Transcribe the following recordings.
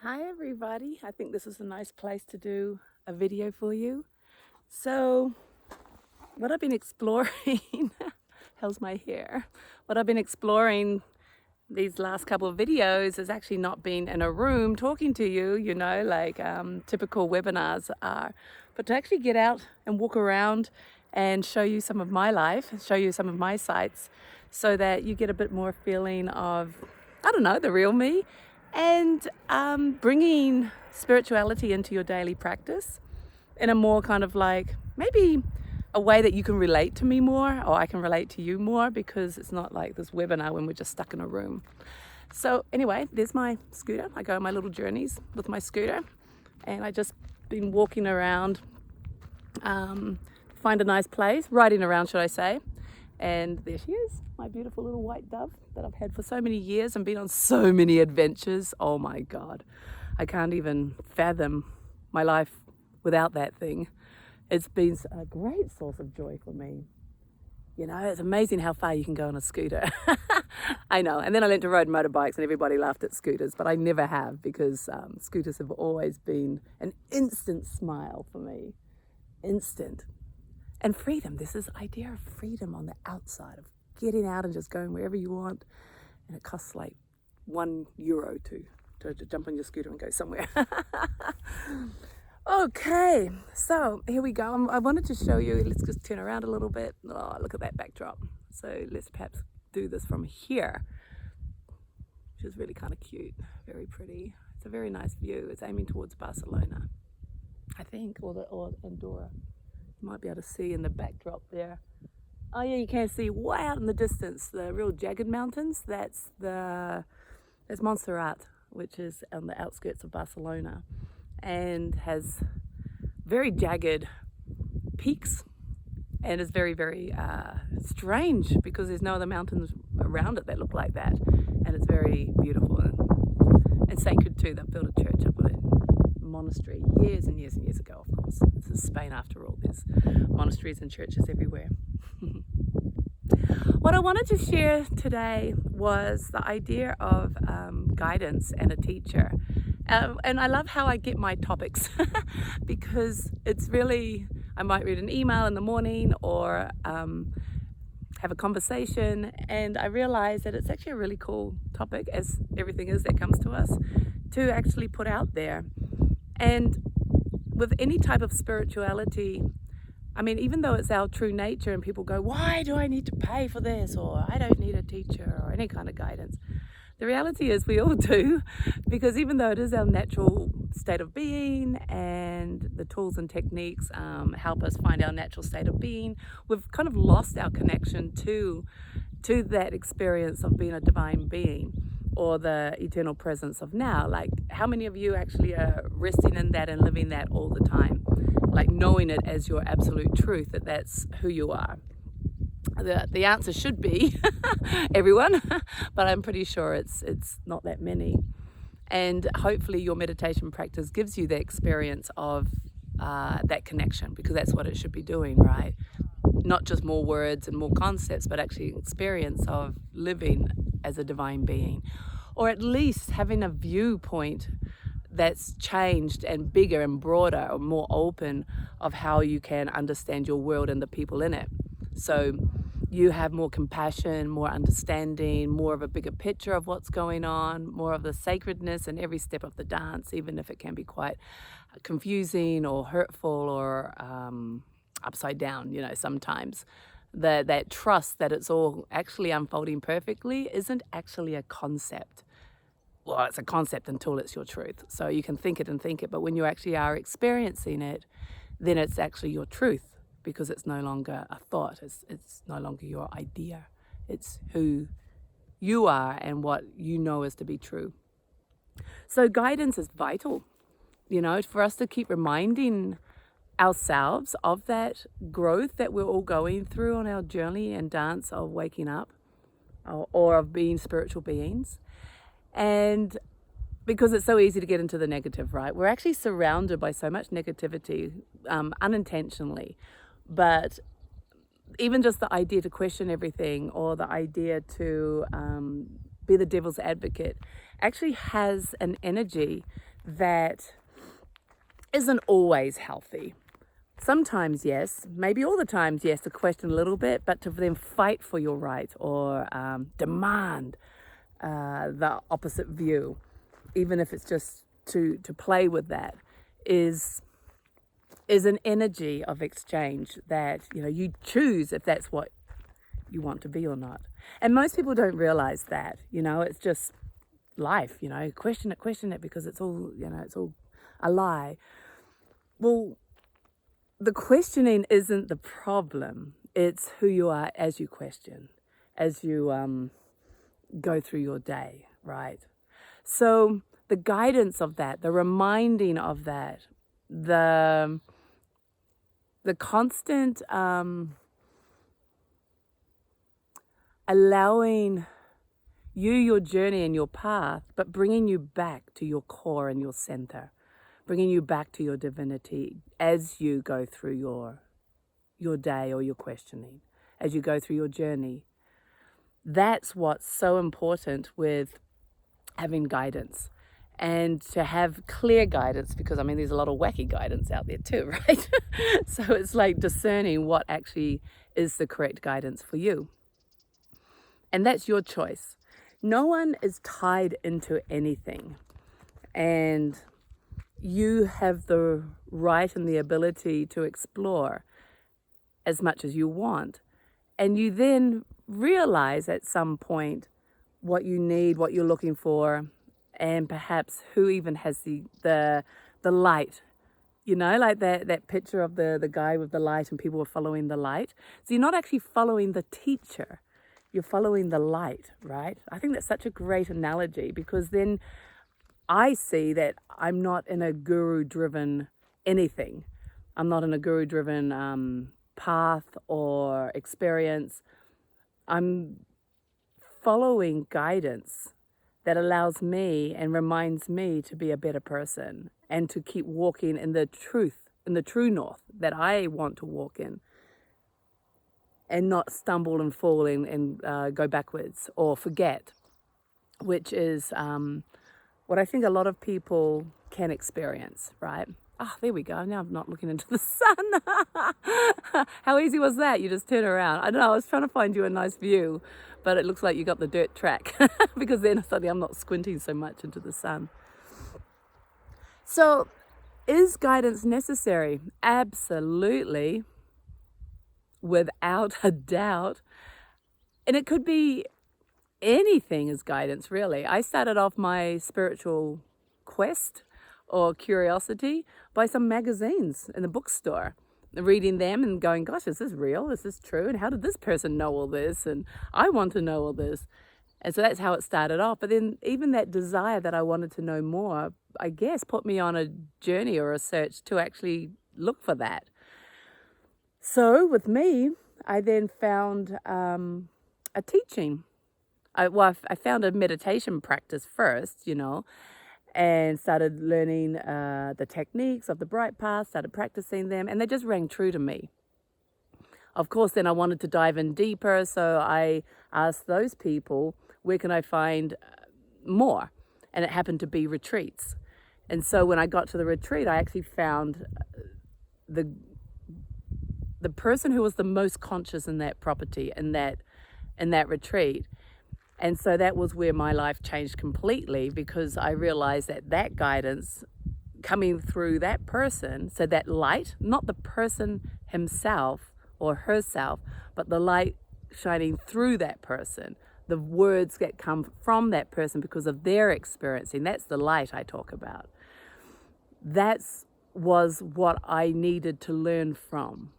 Hi everybody, I think this is a nice place to do a video for you. So what I've been exploring, how's my hair? What I've been exploring these last couple of videos has actually not been in a room talking to you, like typical webinars are, but to actually get out and walk around and show you some of my life, show you some of my sites so that you get a bit more feeling of, I don't know, the real me, and bringing spirituality into your daily practice in a more kind of like maybe a way that you can relate to me more, or I can relate to you more, because it's not like this webinar when we're just stuck in a room. So anyway, there's my scooter. I go on my little journeys with my scooter, and I just been walking around, find a nice place, riding around, should I say. And there she is, my beautiful little white dove that I've had for so many years and been on so many adventures. Oh my God, I can't even fathom my life without that thing. It's been a great source of joy for me. You know, it's amazing how far you can go on a scooter. I know. And then I learned to ride motorbikes and everybody laughed at scooters, but I never have, because scooters have always been an instant smile for me. Instant. And freedom, this is idea of freedom on the outside, of getting out and just going wherever you want. And it costs like €1 to jump on your scooter and go somewhere. Okay, so here we go. I wanted to show you, let's just turn around a little bit. Oh, look at that backdrop. So let's perhaps do this from here, which is really kind of cute, very pretty. It's a very nice view. It's aiming towards Barcelona, I think, or Andorra. You might be able to see in the backdrop there. Oh yeah, you can see way out in the distance the real jagged mountains. That's Montserrat, which is on the outskirts of Barcelona, and has very jagged peaks, and is very, very strange because there's no other mountains around it that look like that, and it's very beautiful and sacred too. They've built a church up on it. Monastery years and years and years ago, of course. This is Spain after all. There's monasteries and churches everywhere. What I wanted to share today was the idea of guidance and a teacher. And I love how I get my topics because it's really, I might read an email in the morning or have a conversation, and I realize that it's actually a really cool topic, as everything is that comes to us, to actually put out there. And with any type of spirituality, I mean, even though it's our true nature and people go, why do I need to pay for this? Or I don't need a teacher or any kind of guidance. The reality is we all do, because even though it is our natural state of being and the tools and techniques help us find our natural state of being, we've kind of lost our connection to that experience of being a divine being, or the eternal presence of now. Like, how many of you actually are resting in that and living that all the time? Like, knowing it as your absolute truth, that that's who you are. The answer should be everyone, but I'm pretty sure it's not that many. And hopefully your meditation practice gives you the experience of that connection, because that's what it should be doing, right? Not just more words and more concepts, but actually experience of living as a divine being, or at least having a viewpoint that's changed and bigger and broader or more open of how you can understand your world and the people in it. So you have more compassion, more understanding, more of a bigger picture of what's going on, more of the sacredness in every step of the dance, even if it can be quite confusing or hurtful or upside down, sometimes. That trust that it's all actually unfolding perfectly isn't actually a concept. Well, it's a concept until it's your truth. So you can think it, but when you actually are experiencing it, then it's actually your truth, because it's no longer a thought. It's no longer your idea. It's who you are and what you know is to be true. So guidance is vital, for us to keep reminding ourselves of that growth that we're all going through on our journey and dance of waking up, or of being spiritual beings. And because it's so easy to get into the negative, right? We're actually surrounded by so much negativity unintentionally. But even just the idea to question everything, or the idea to be the devil's advocate, actually has an energy that isn't always healthy. Sometimes, yes, maybe all the times, yes, to question a little bit, but to then fight for your right or demand the opposite view, even if it's just to play with that, is an energy of exchange that, you choose if that's what you want to be or not. And most people don't realize that, it's just life, question it because it's all, it's all a lie. Well, the questioning isn't the problem. It's who you are as you question, as you go through your day, right? So the guidance of that, the reminding of that, the constant allowing you, your journey and your path, but bringing you back to your core and your center, bringing you back to your divinity as you go through your day or your questioning, as you go through your journey. That's what's so important with having guidance, and to have clear guidance, because there's a lot of wacky guidance out there too, right? So it's like discerning what actually is the correct guidance for you. And that's your choice. No one is tied into anything. And you have the right and the ability to explore as much as you want. And you then realize at some point what you need, what you're looking for, and perhaps who even has the light. Like that picture of the guy with the light and people were following the light. So you're not actually following the teacher. You're following the light, right? I think that's such a great analogy, because then I see that I'm not in a guru-driven anything. I'm not in a guru-driven path or experience. I'm following guidance that allows me and reminds me to be a better person and to keep walking in the truth, in the true north that I want to walk in, and not stumble and fall and go backwards or forget, which is what I think a lot of people can experience, right? Oh, there we go. Now I'm not looking into the sun. How easy was that? You just turn around. I don't know. I was trying to find you a nice view, but it looks like you got the dirt track because then suddenly I'm not squinting so much into the sun. So is guidance necessary? Absolutely. Without a doubt. And it could be anything as guidance, really. I started off my spiritual quest or curiosity by some magazines in the bookstore, reading them and going, gosh, is this real? Is this true? And how did this person know all this? And I want to know all this. And so that's how it started off. But then even that desire that I wanted to know more, I guess, put me on a journey or a search to actually look for that. So with me, I then found a teaching. I found a meditation practice first, and started learning the techniques of the Bright Path, started practicing them, and they just rang true to me. Of course, then I wanted to dive in deeper, so I asked those people, where can I find more? And it happened to be retreats. And so when I got to the retreat, I actually found the person who was the most conscious in that property, in that retreat. And so that was where my life changed completely, because I realized that guidance coming through that person, so that light, not the person himself or herself, but the light shining through that person, the words that come from that person because of their experiencing, that's the light I talk about. That was what I needed to learn from.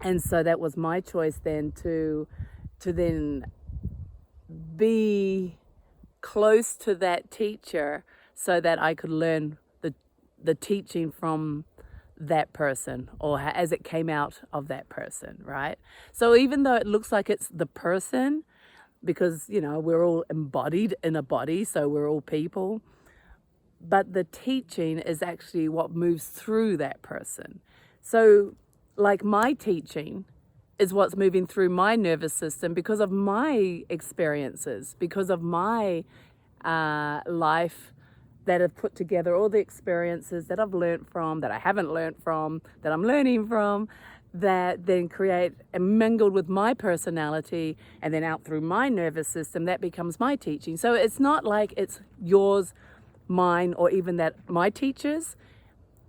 And so that was my choice then to then be close to that teacher so that I could learn the teaching from that person, or as it came out of that person, right? So even though it looks like it's the person, because, we're all embodied in a body, so we're all people, but the teaching is actually what moves through that person. So like my teaching is what's moving through my nervous system because of my experiences, because of my life that have put together all the experiences that I've learned from, that I haven't learned from, that I'm learning from, that then create and mingled with my personality and then out through my nervous system, that becomes my teaching. So it's not like it's yours, mine, or even that my teachers,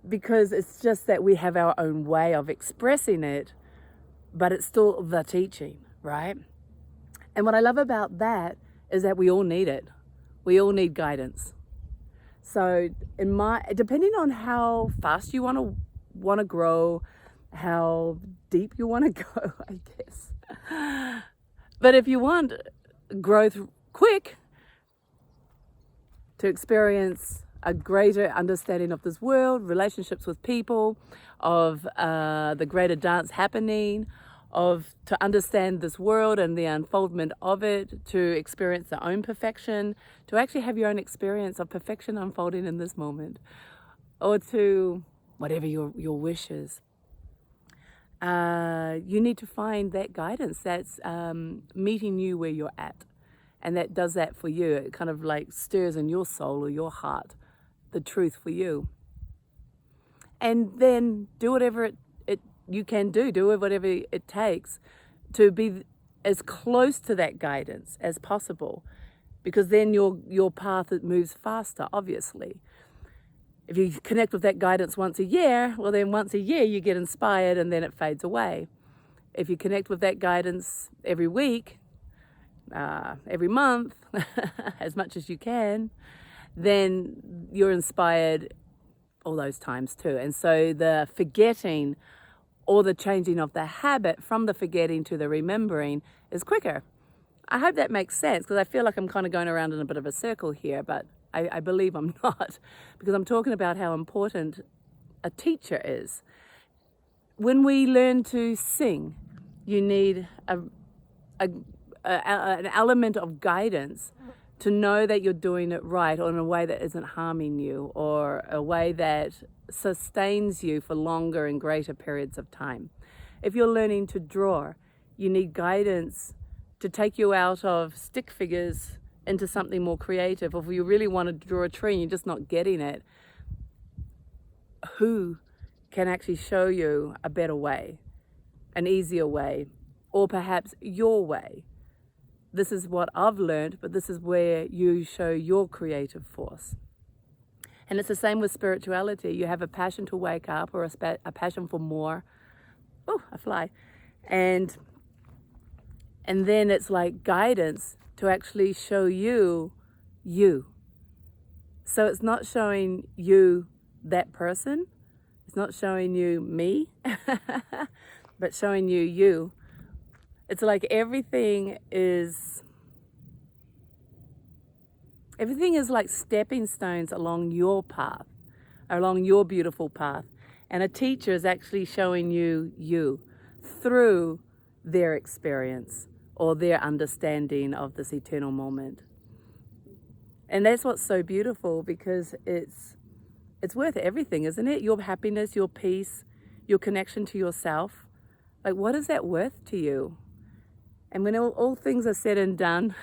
because it's just that we have our own way of expressing it, but it's still the teaching, right? And what I love about that is that we all need it. We all need guidance. So depending on how fast you want to grow, how deep you want to go, I guess. But if you want growth quick, to experience a greater understanding of this world, relationships with people, of the greater dance happening, to understand this world and the unfoldment of it, to experience their own perfection, to actually have your own experience of perfection unfolding in this moment, or to whatever your wish is. You need to find that guidance that's meeting you where you're at. And that does that for you. It kind of like stirs in your soul or your heart the truth for you. And then do whatever you can do whatever it takes to be as close to that guidance as possible, because then your path moves faster, obviously. If you connect with that guidance once a year, well then once a year you get inspired and then it fades away. If you connect with that guidance every week, every month, as much as you can, then you're inspired all those times too. And so the forgetting or the changing of the habit from the forgetting to the remembering is quicker. I hope that makes sense, because I feel like I'm kind of going around in a bit of a circle here, but I believe I'm not, because I'm talking about how important a teacher is. When we learn to sing, you need an element of guidance to know that you're doing it right, or in a way that isn't harming you, or a way that sustains you for longer and greater periods of time. If you're learning to draw, you need guidance to take you out of stick figures into something more creative. Or if you really want to draw a tree and you're just not getting it, who can actually show you a better way, an easier way, or perhaps your way? This is what I've learned, but this is where you show your creative force. And it's the same with spirituality. You have a passion to wake up, or a passion for more. Oh, a fly. And then it's like guidance to actually show you. So it's not showing you that person. It's not showing you me, but showing you. It's like everything is like stepping stones along your path, along your beautiful path. And a teacher is actually showing you through their experience or their understanding of this eternal moment. And that's what's so beautiful, because it's worth everything, isn't it? Your happiness, your peace, your connection to yourself. Like, what is that worth to you? And when all things are said and done,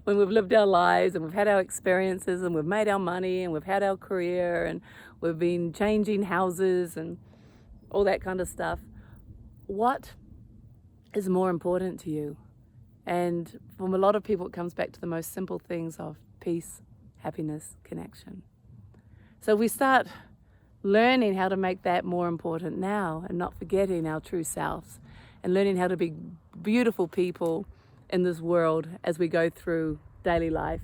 when we've lived our lives and we've had our experiences and we've made our money and we've had our career and we've been changing houses and all that kind of stuff, what is more important to you? And from a lot of people, it comes back to the most simple things of peace, happiness, connection. So we start learning how to make that more important now, and not forgetting our true selves, and learning how to be beautiful people in this world as we go through daily life,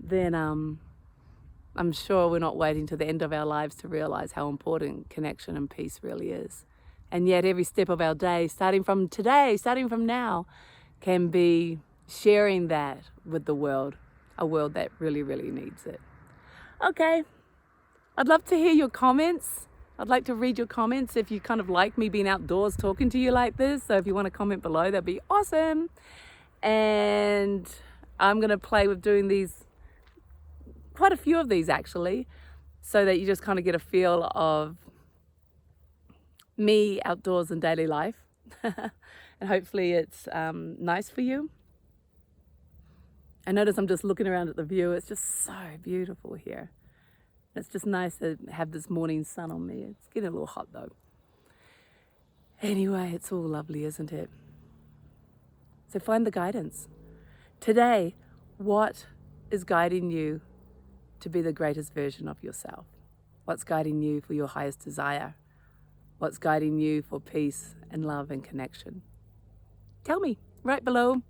then I'm sure we're not waiting to the end of our lives to realize how important connection and peace really is. And yet every step of our day, starting from today, starting from now, can be sharing that with the world, a world that really, really needs it. Okay, I'd love to hear your comments. I'd like to read your comments if you kind of like me being outdoors talking to you like this. So if you want to comment below, that'd be awesome. And I'm going to play with doing these, quite a few of these actually, so that you just kind of get a feel of me outdoors in daily life. And hopefully it's nice for you. I notice I'm just looking around at the view. It's just so beautiful here. It's just nice to have this morning sun on me. It's getting a little hot though. Anyway, it's all lovely, isn't it? So find the guidance. Today, what is guiding you to be the greatest version of yourself? What's guiding you for your highest desire? What's guiding you for peace and love and connection? Tell me right below,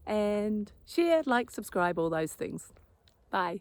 and share, like, subscribe, all those things. Bye.